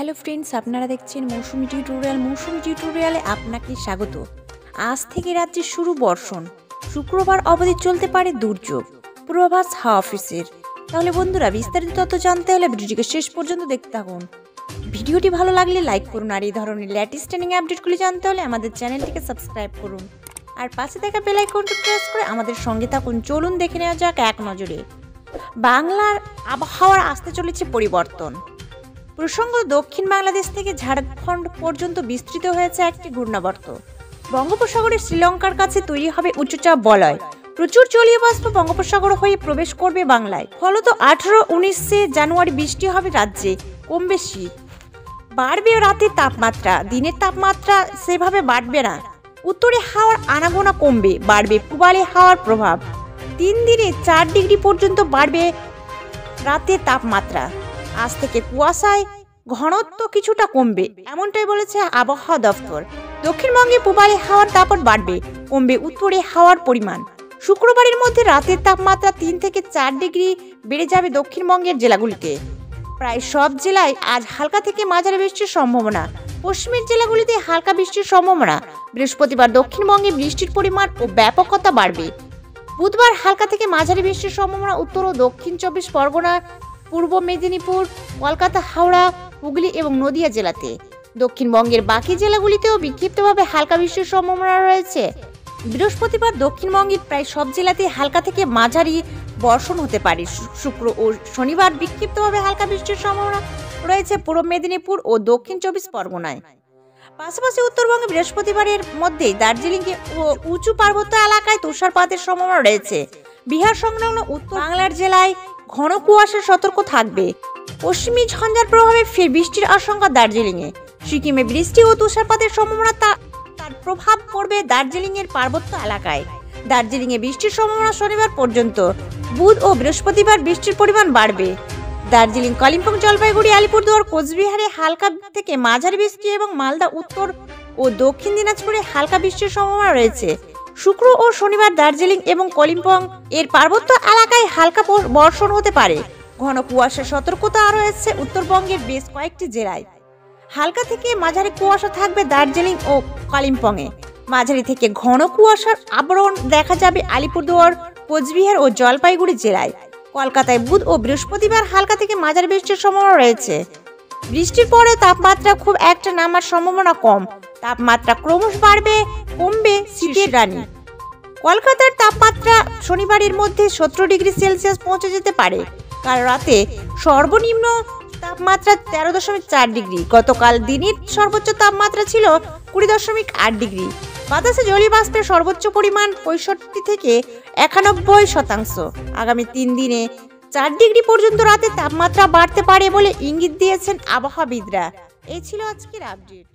Hello friends, আপনারা দেখছেন মৌসুমি tutorial. মৌসুমি টিউটোরিয়ালে আপনাকে স্বাগত। আজ থেকে রাজ্যে শুরু বর্ষণ, শুক্রবার অবধি চলতে পারে দুর্যোগ, পূর্বাভাস হাওয়া অফিসের। তাহলে বন্ধুরা, বিস্তারিত তথ্য জানতে হলে ভিডিওটিকে শেষ পর্যন্ত দেখতে থাকুন। ভিডিওটি ভালো লাগলে লাইক করুন, আর এই ধরনের লেটেস্ট ট্রেনিং আপডেটগুলি জানতে হলে আমাদের চ্যানেলটিকে সাবস্ক্রাইব করুন, আর পাশে থাকা বেল আইকনটি প্রেস করে আমাদের সঙ্গে থাকুন। চলুন দেখে নেওয়া যাক এক নজরে বাংলার আবহাওয়ার আসতে চলেছে পরিবর্তন। প্রসঙ্গ, দক্ষিণ বাংলাদেশ থেকে ঝাড়খণ্ড পর্যন্ত বিস্তৃত হয়েছে একটি ঘূর্ণাবর্ত। বঙ্গোপসাগরে শ্রীলঙ্কার কাছে তৈরি হবে উচ্চচাপ বলয়। প্রচুর জলীয় বাষ্প বঙ্গোপসাগর হয়ে প্রবেশ করবে বাংলায়। ফলত 18-19 জানুয়ারি বৃষ্টি হবে রাজ্যে, কমবে শীত। বাড়বে রাতের তাপমাত্রা, দিনের তাপমাত্রা সেভাবে বাড়বে না। উত্তরে হাওয়ার আনাগোনা কমবে, বাড়বে পূবালি হাওয়ার প্রভাব। 3 দিনে 4 ডিগ্রি পর্যন্ত বাড়বে রাতের তাপমাত্রা। আজ থেকে কুয়াশায় ঘনত্ব কিছুটা কমবে, এমনটাই বলেছে আবহাওয়া দপ্তর। দক্ষিণবঙ্গে পূবালি হাওয়ার দাপট বাড়বে, কমবে উত্তরে হাওয়ার পরিমাণ। শুক্রবারের মধ্যে রাতের তাপমাত্রা 3 থেকে 4 ডিগ্রি বেড়ে যাবে দক্ষিণবঙ্গের জেলাগুলিতে। প্রায় সব জেলায় আজ হালকা থেকে মাঝারি বৃষ্টির সম্ভাবনা। পশ্চিমের জেলাগুলিতে হালকা বৃষ্টির সম্ভাবনা। বৃহস্পতিবার দক্ষিণবঙ্গে বৃষ্টির পরিমাণ ও ব্যাপকতা বাড়বে। বুধবার হালকা থেকে মাঝারি বৃষ্টির সম্ভাবনা উত্তর ও দক্ষিণ 24 পরগনা, পূর্ব মেদিনীপুর, কলকাতা, হাওড়া, হুগলি এবং নদিয়া জেলাতে। দক্ষিণবঙ্গের বাকি জেলাগুলিতেও বিক্ষিপ্তভাবে হালকা বৃষ্টির সম্ভাবনা রয়েছে। বৃহস্পতিবার দক্ষিণবঙ্গের প্রায় সব জেলাতে হালকা থেকে মাঝারি বর্ষণ হতে পারে। শুক্র ও শনিবার বিক্ষিপ্তভাবে হালকা বৃষ্টির সম্ভাবনা রয়েছে পূর্ব মেদিনীপুর ও দক্ষিণ 24 পরগনায়। পাশাপাশি উত্তরবঙ্গে বৃহস্পতিবারের মধ্যে দার্জিলিং ও উঁচু পার্বত্য এলাকায় তুষারপাতের সম্ভাবনা রয়েছে। বিহার সংলগ্ন উত্তর বাংলার জেলায় ঘন কুয়াশার সতর্ক থাকবে। পশ্চিমী ঝঞ্ঝার প্রভাবে ফের বৃষ্টির আশঙ্কা দার্জিলিংয়ে। সিকিমে বৃষ্টি ও তুষারপাতের সম্ভাবনা, তার প্রভাব পড়বে দার্জিলিং এর পার্বত্য এলাকায়। দার্জিলিংয়ে বৃষ্টির সম্ভাবনা শনিবার পর্যন্ত। বুধ ও বৃহস্পতিবার বৃষ্টির পরিমাণ বাড়বে। দার্জিলিং, কালিম্পং, জলপাইগুড়ি, আলিপুরদুয়ার, কোচবিহারে হালকা থেকে মাঝারি বৃষ্টি এবং মালদা, উত্তর ও দক্ষিণ দিনাজপুরে হালকা বৃষ্টির সম্ভাবনা রয়েছে। শুক্র ও শনিবার দার্জিলিং এবং কালিম্পং এর পার্বত্য এলাকায় হালকা বর্ষণ হতে পারে। ঘন কুয়াশার সতর্কতা রয়েছে উত্তরবঙ্গের বেশ কয়েকটি জেলায়। হালকা থেকে মাঝারি কুয়াশা থাকবে দার্জিলিং ও কালিম্পংয়ে। মাঝারি থেকে ঘন কুয়াশার আবরণ দেখা যাবে আলিপুরদুয়ার, কোচবিহার ও জলপাইগুড়ি জেলায়। কলকাতায় বুধ ও বৃহস্পতিবার হালকা থেকে মাঝারি বৃষ্টির সম্ভাবনা রয়েছে। বৃষ্টির পরে তাপমাত্রা খুব একটা নামার সম্ভাবনা কম। তাপমাত্রা ক্রমশ বাড়বে, কমবে শীতের রানী। কলকাতার তাপমাত্রা শনিবারের মধ্যে 17 ডিগ্রি সেলসিয়াস পৌঁছে যেতে পারে। কাল রাতে সর্বনিম্ন তাপমাত্রা 13.4 ডিগ্রি। গতকাল দিনের সর্বোচ্চ তাপমাত্রা ছিল 20.8 ডিগ্রি। বাতাসে জলীয় বাষ্পের সর্বোচ্চ পরিমাণ 65 থেকে 91%। আগামী 3 দিনে 4 ডিগ্রি পর্যন্ত রাতে তাপমাত্রা বাড়তে পারে বলে ইঙ্গিত দিয়েছেন আবহাওয়াবিদরা। এই ছিল আজকের আপডেট।